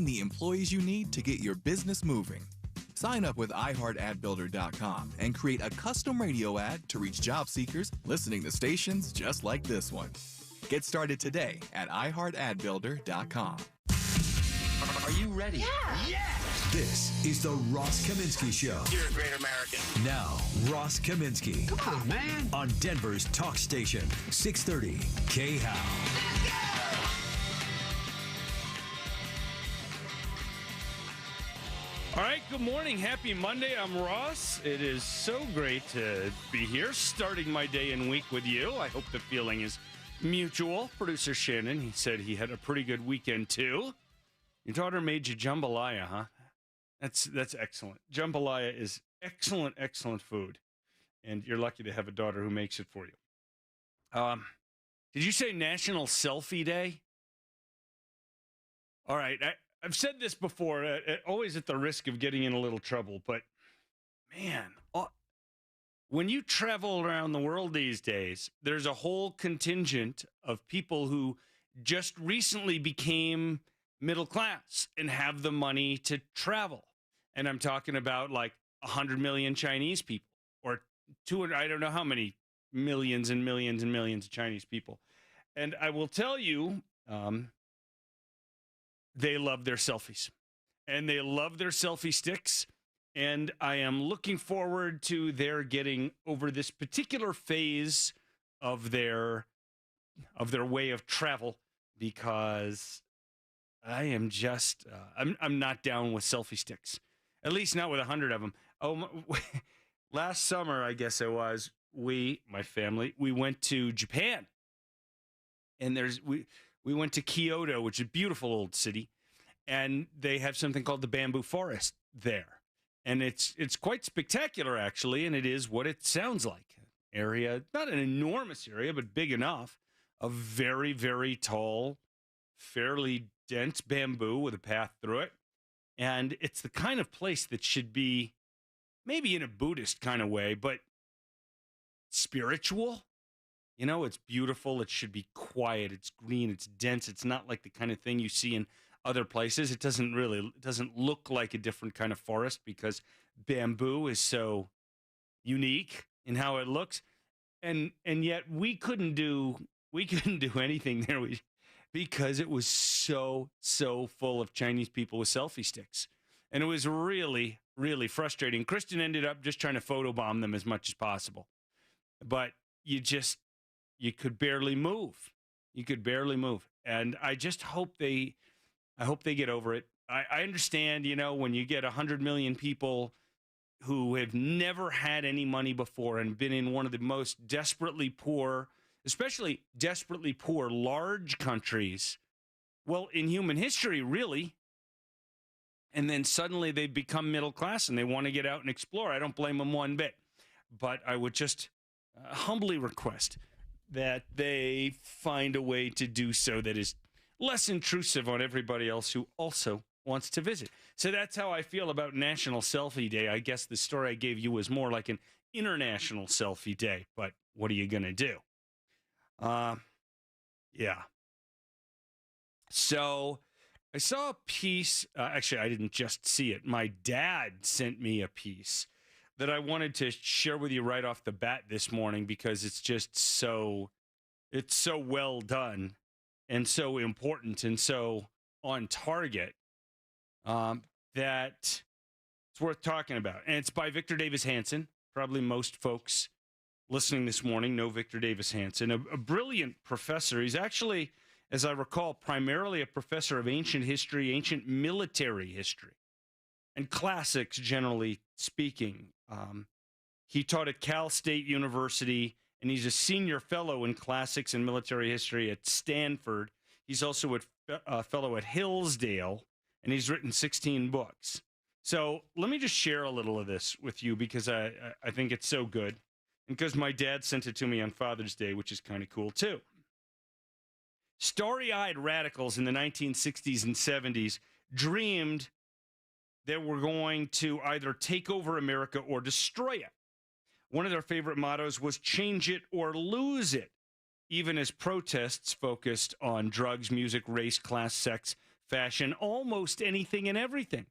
the employees you need to get your business moving. Sign up with iHeartAdBuilder.com and create a custom radio ad to reach job seekers listening to stations just like this one. Get started today at iHeartAdBuilder.com. Are you ready? Yeah. This is the Ross Kaminsky Show. You're a great American. Now, Ross Kaminsky. Come on, man. On Denver's talk station, 630 KHOW. All right, good morning. Happy Monday. I'm Ross. It is so great to be here, starting my day and week with you. I hope the feeling is mutual. Producer Shannon, he said he had a pretty good weekend, too. Your daughter made you jambalaya, huh? That's excellent. Jambalaya is excellent food, and you're lucky to have a daughter who makes it for you. Did you say National Selfie Day? All right, I've said this before, always at the risk of getting in a little trouble, but man, when you travel around the world these days, there's a whole contingent of people who just recently became middle class and have the money to travel. And I'm talking about like 100 million Chinese people or 200, I don't know how many millions and millions and millions of Chinese people. And I will tell you, they love their selfies and they love their selfie sticks. And I am looking forward to their getting over this particular phase of their way of travel, because I am just, I'm not down with selfie sticks, at least not with 100 of them. Last summer, I guess it was, my family, we went to Japan, and we went to Kyoto, which is a beautiful old city, and they have something called the bamboo forest there. And it's quite spectacular, actually, and it is what it sounds like. Area, not an enormous area, but big enough, of very, very tall, fairly dense bamboo with a path through it. And it's the kind of place that should be maybe in a Buddhist kind of way, but spiritual. You know, it's beautiful. It should be quiet. It's green. It's dense. It's not like the kind of thing you see in other places. It doesn't look like a different kind of forest because bamboo is so unique in how it looks. And yet we couldn't do anything there because it was so full of Chinese people with selfie sticks. And it was really, really frustrating. Kristen ended up just trying to photobomb them as much as possible. But you could barely move. You could barely move. And I just hope they get over it. I understand, when you get 100 million people who have never had any money before and been in one of the most desperately poor, especially desperately poor large countries, well, in human history, really. And then suddenly they become middle class and they want to get out and explore. I don't blame them one bit. But I would just humbly request that they find a way to do so that is less intrusive on everybody else who also wants to visit. So that's how I feel about National Selfie Day. I guess the story I gave you was more like an International Selfie Day, but what are you going to do? Yeah. So I saw a piece. Actually, I didn't just see it. My dad sent me a piece that I wanted to share with you right off the bat this morning because it's just so well done and so important and so on target that it's worth talking about. And it's by Victor Davis Hanson. Probably most folks listening this morning know Victor Davis Hanson, a brilliant professor. He's actually, as I recall, primarily a professor of ancient history, ancient military history, and classics, generally speaking. He taught at Cal State University, and he's a senior fellow in classics and military history at Stanford. He's also a fellow at Hillsdale, and he's written 16 books. So let me just share a little of this with you because I think it's so good, and because my dad sent it to me on Father's Day, which is kind of cool, too. Starry-eyed radicals in the 1960s and 70s dreamed that we're going to either take over America or destroy it. One of their favorite mottos was change it or lose it, even as protests focused on drugs, music, race, class, sex, fashion almost anything and everything.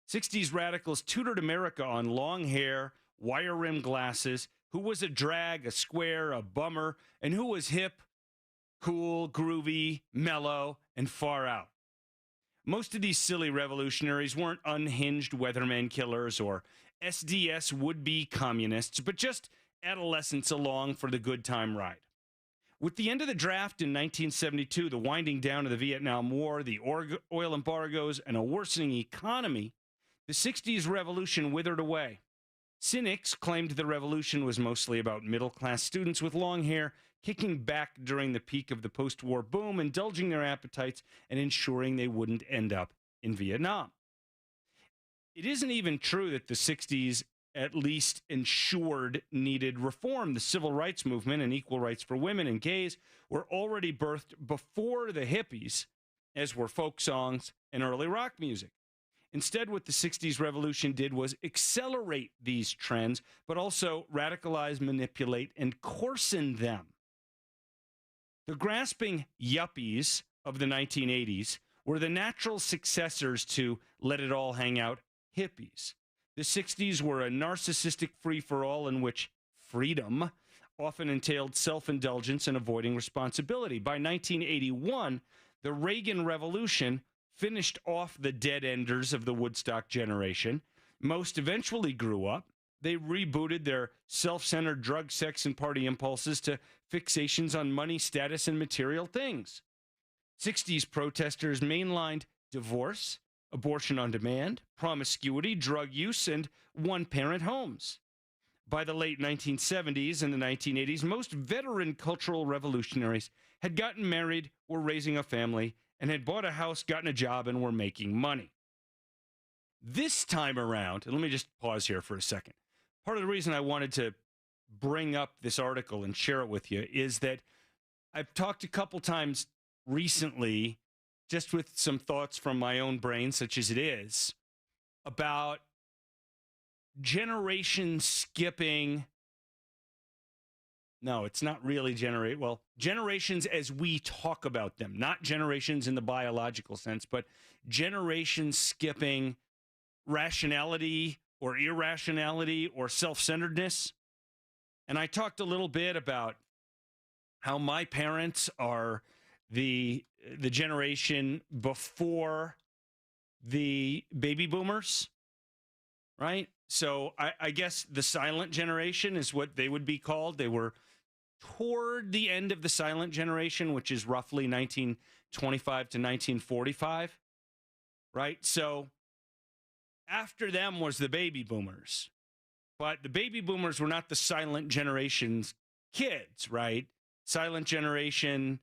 60s radicals tutored America on long hair, wire-rimmed glasses, who was a drag, a square, a bummer, and who was hip, cool, groovy, mellow, and far out. Most of these silly revolutionaries weren't unhinged weatherman killers or SDS would-be communists, but just adolescents along for the good time ride. With the end of the draft in 1972, the winding down of the Vietnam War, the oil embargoes, and a worsening economy, the 60s revolution withered away. Cynics claimed the revolution was mostly about middle-class students with long hair kicking back during the peak of the post-war boom, indulging their appetites, and ensuring they wouldn't end up in Vietnam. It isn't even true that the 60s at least ensured needed reform. The civil rights movement and equal rights for women and gays were already birthed before the hippies, as were folk songs and early rock music. Instead, what the 60s revolution did was accelerate these trends, but also radicalize, manipulate, and coarsen them. The grasping yuppies of the 1980s were the natural successors to let it all hang out hippies. The 60s were a narcissistic free-for-all in which freedom often entailed self-indulgence and avoiding responsibility. By 1981, the Reagan Revolution finished off the dead-enders of the Woodstock generation. Most eventually grew up. They rebooted their self-centered drug, sex, and party impulses to fixations on money, status, and material things. 60s protesters mainlined divorce, abortion on demand, promiscuity, drug use, and one-parent homes. By the late 1970s and the 1980s, most veteran cultural revolutionaries had gotten married, were raising a family, and had bought a house, gotten a job, and were making money. This time around, and let me just pause here for a second. Part of the reason I wanted to bring up this article and share it with you is that I've talked a couple times recently, just with some thoughts from my own brain, such as it is, about generation skipping. No, it's not really generations as we talk about them, not generations in the biological sense, but generation skipping rationality or irrationality or self-centeredness. And I talked a little bit about how my parents are the generation before the baby boomers, right? So I guess the silent generation is what they would be called. They were toward the end of the silent generation, which is roughly 1925 to 1945, right? So after them was the baby boomers. But the baby boomers were not the silent generation's kids, right? Silent generation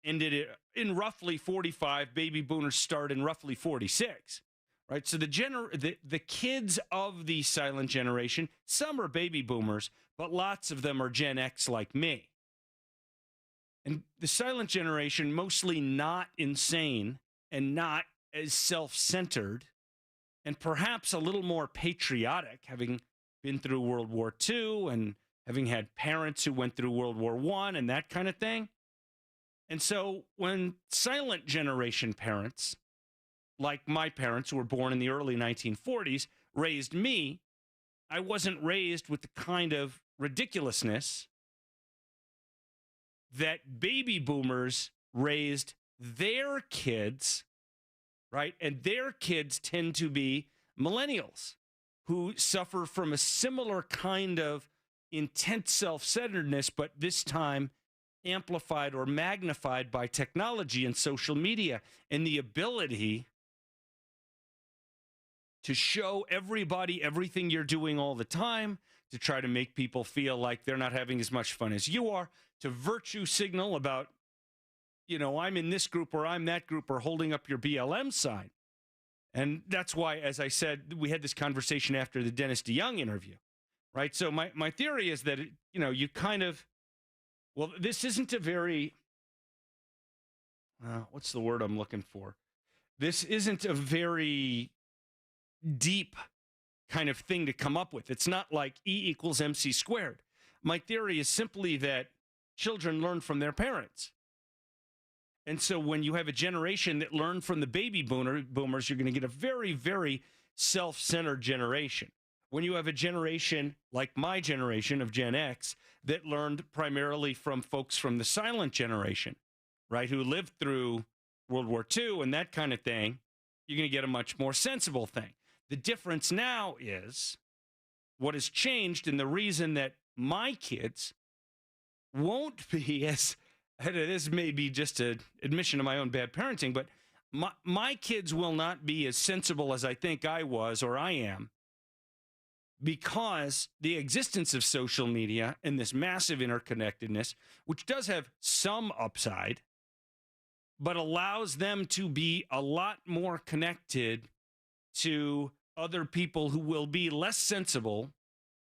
ended in roughly 45. Baby boomers start in roughly 46, right? So the kids of the silent generation, some are baby boomers, but lots of them are Gen X like me. And the silent generation, mostly not insane and not as self-centered, and perhaps a little more patriotic, having been through World War II and having had parents who went through World War I and that kind of thing. And so when silent generation parents, like my parents who were born in the early 1940s, raised me, I wasn't raised with the kind of ridiculousness that baby boomers raised their kids, right? And their kids tend to be millennials who suffer from a similar kind of intense self-centeredness, but this time amplified or magnified by technology and social media and the ability to show everybody everything you're doing all the time, to try to make people feel like they're not having as much fun as you are, to virtue signal about, you know, I'm in this group or I'm that group, or holding up your BLM sign. And that's why, as I said, we had this conversation after the Dennis DeYoung interview, right? So my theory is that, you know, you kind of, well, this isn't a very, what's the word I'm looking for? This isn't a very deep kind of thing to come up with. It's not like E equals MC squared. My theory is simply that children learn from their parents. And so when you have a generation that learned from the baby boomers, you're going to get a very, very self-centered generation. When you have a generation like my generation of Gen X that learned primarily from folks from the silent generation, right, who lived through World War II and that kind of thing, you're going to get a much more sensible thing. The difference now is what has changed, and the reason that my kids won't be as, this may be just an admission of my own bad parenting, but my kids will not be as sensible as I think I was or I am, because the existence of social media and this massive interconnectedness, which does have some upside, but allows them to be a lot more connected to other people who will be less sensible,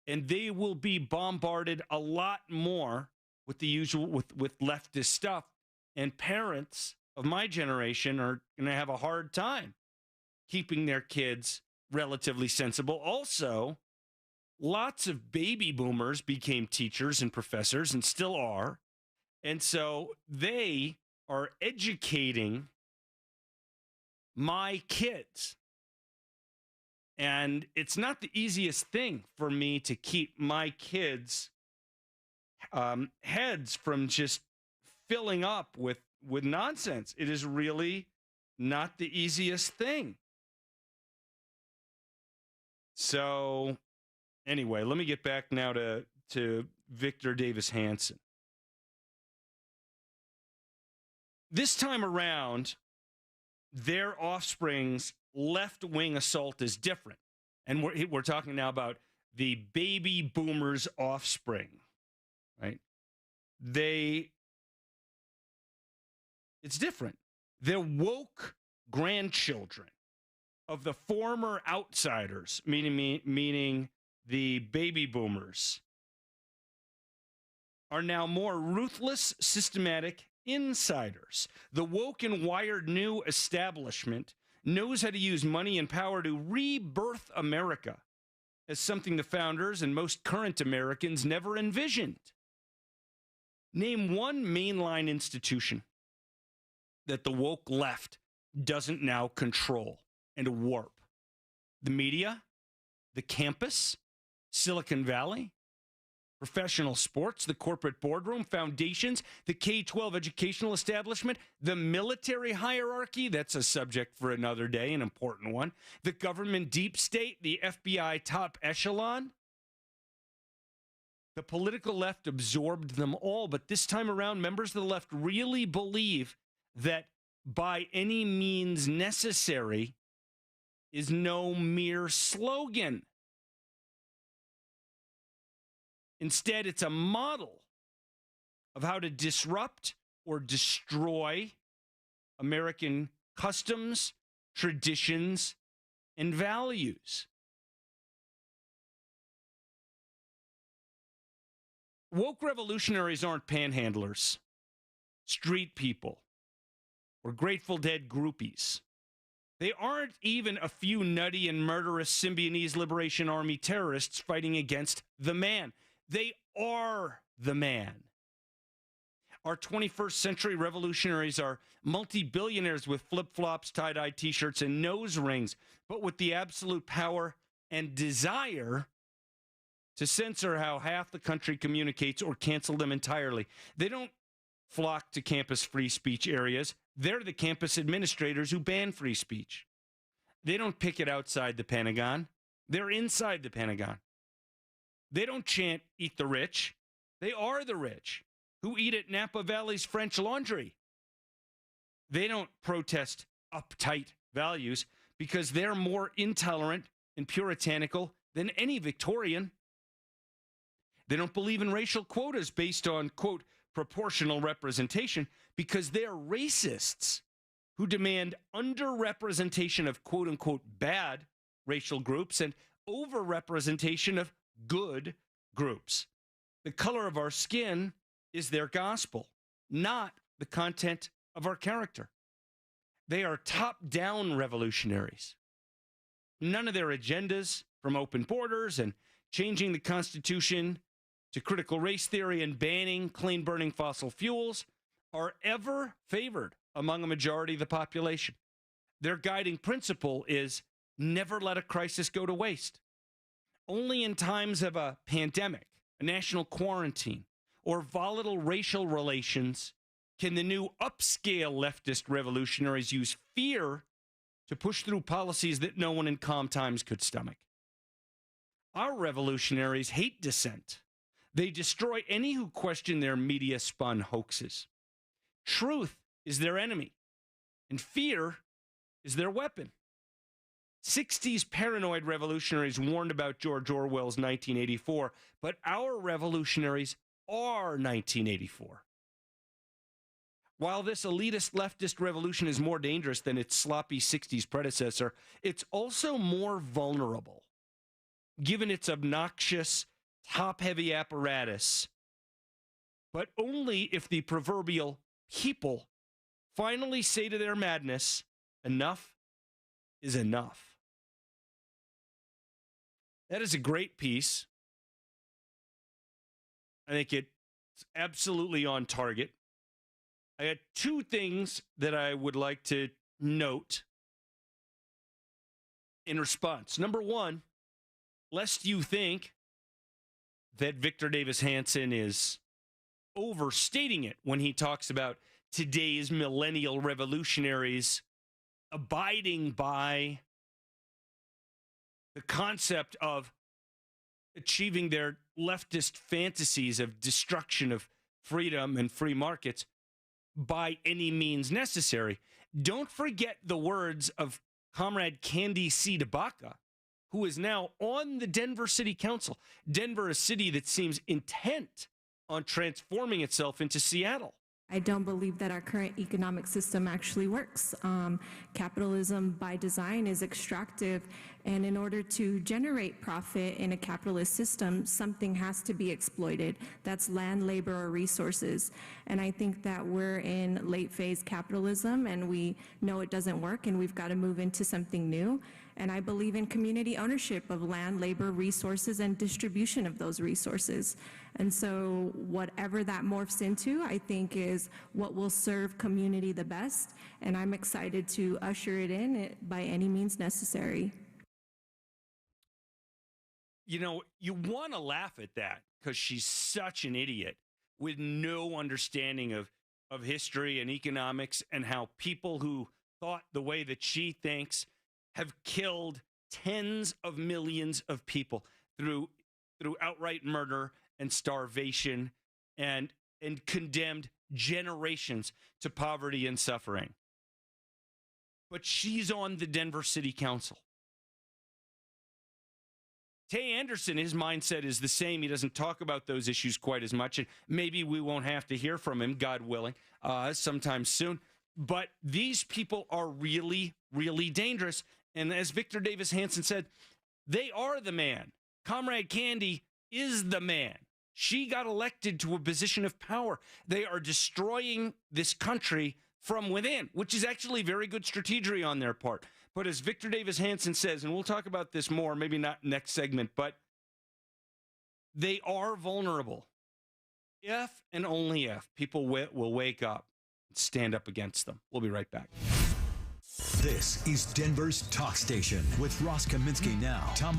and they will be bombarded a lot more with the usual, with leftist stuff. And parents of my generation are going to have a hard time keeping their kids relatively sensible. Also, lots of baby boomers became teachers and professors and still are. And so they are educating my kids. And it's not the easiest thing for me to keep my kids' heads from just filling up with nonsense. It is really not the easiest thing. So anyway, let me get back now to Victor Davis Hanson. This time around, their offspring's left-wing assault is different. And we're talking now about the baby boomers' offspring, right? It's different. They're woke grandchildren of the former outsiders, meaning the baby boomers, are now more ruthless, systematic insiders. The woke and wired new establishment knows how to use money and power to rebirth America as something the founders and most current Americans never envisioned. Name one mainline institution that the woke left doesn't now control and warp. The media, the campus, Silicon Valley, professional sports, the corporate boardroom, foundations, the K-12 educational establishment, the military hierarchy, that's a subject for another day, an important one, the government deep state, the FBI top echelon. The political left absorbed them all, but this time around, members of the left really believe that by any means necessary is no mere slogan. Instead, it's a model of how to disrupt or destroy American customs, traditions, and values. Woke revolutionaries aren't panhandlers, street people, or Grateful Dead groupies. They aren't even a few nutty and murderous Symbionese Liberation Army terrorists fighting against the man. They are the man. Our 21st century revolutionaries are multi-billionaires with flip-flops, tie-dye t-shirts, and nose rings, but with the absolute power and desire to censor how half the country communicates or cancel them entirely. They don't flock to campus free speech areas. They're the campus administrators who ban free speech. They don't pick it outside the Pentagon. They're inside the Pentagon. They don't chant, "Eat the rich." They are the rich who eat at Napa Valley's French Laundry. They don't protest uptight values because they're more intolerant and puritanical than any Victorian. They don't believe in racial quotas based on, quote, proportional representation because they're racists who demand underrepresentation of, quote unquote, bad racial groups and overrepresentation of good groups. The color of our skin is their gospel, not the content of our character. They are top-down revolutionaries. None of their agendas, from open borders and changing the Constitution to critical race theory and banning clean-burning fossil fuels, are ever favored among a majority of the population. Their guiding principle is never let a crisis go to waste. Only in times of a pandemic, a national quarantine, or volatile racial relations can the new upscale leftist revolutionaries use fear to push through policies that no one in calm times could stomach. Our revolutionaries hate dissent. They destroy any who question their media-spun hoaxes. Truth is their enemy, and fear is their weapon. 60s paranoid revolutionaries warned about George Orwell's 1984, but our revolutionaries are 1984. While this elitist leftist revolution is more dangerous than its sloppy 60s predecessor, it's also more vulnerable, given its obnoxious, top-heavy apparatus, but only if the proverbial people finally say to their madness, enough is enough. That is a great piece. I think it's absolutely on target. I had two things that I would like to note in response. Number one, lest you think that Victor Davis Hanson is overstating it when he talks about today's millennial revolutionaries abiding by the concept of achieving their leftist fantasies of destruction of freedom and free markets by any means necessary. Don't forget the words of Comrade Candy C. DeBaca, who is now on the Denver City Council. Denver, a city that seems intent on transforming itself into Seattle. I don't believe that our current economic system actually works. Capitalism by design is extractive, and in order to generate profit in a capitalist system, something has to be exploited. That's land, labor, or resources. And I think that we're in late phase capitalism, and we know it doesn't work, and we've got to move into something new. And I believe in community ownership of land, labor, resources, and distribution of those resources. And so whatever that morphs into, I think is what will serve community the best. And I'm excited to usher it in by any means necessary. You know, you want to laugh at that because she's such an idiot with no understanding of history and economics and how people who thought the way that she thinks have killed tens of millions of people through outright murder and starvation and condemned generations to poverty and suffering. But she's on the Denver City Council. Tay Anderson, his mindset is the same. He doesn't talk about those issues quite as much, and maybe we won't have to hear from him, God willing, sometime soon. But these people are really, really dangerous. And as Victor Davis Hanson said, they are the man. Comrade Candy is the man. She got elected to a position of power. They are destroying this country from within, which is actually very good strategy on their part. But as Victor Davis Hanson says, and we'll talk about this more, maybe not next segment, but they are vulnerable. If and only if people will wake up and stand up against them. We'll be right back. This is Denver's Talk Station with Ross Kaminsky now. Tom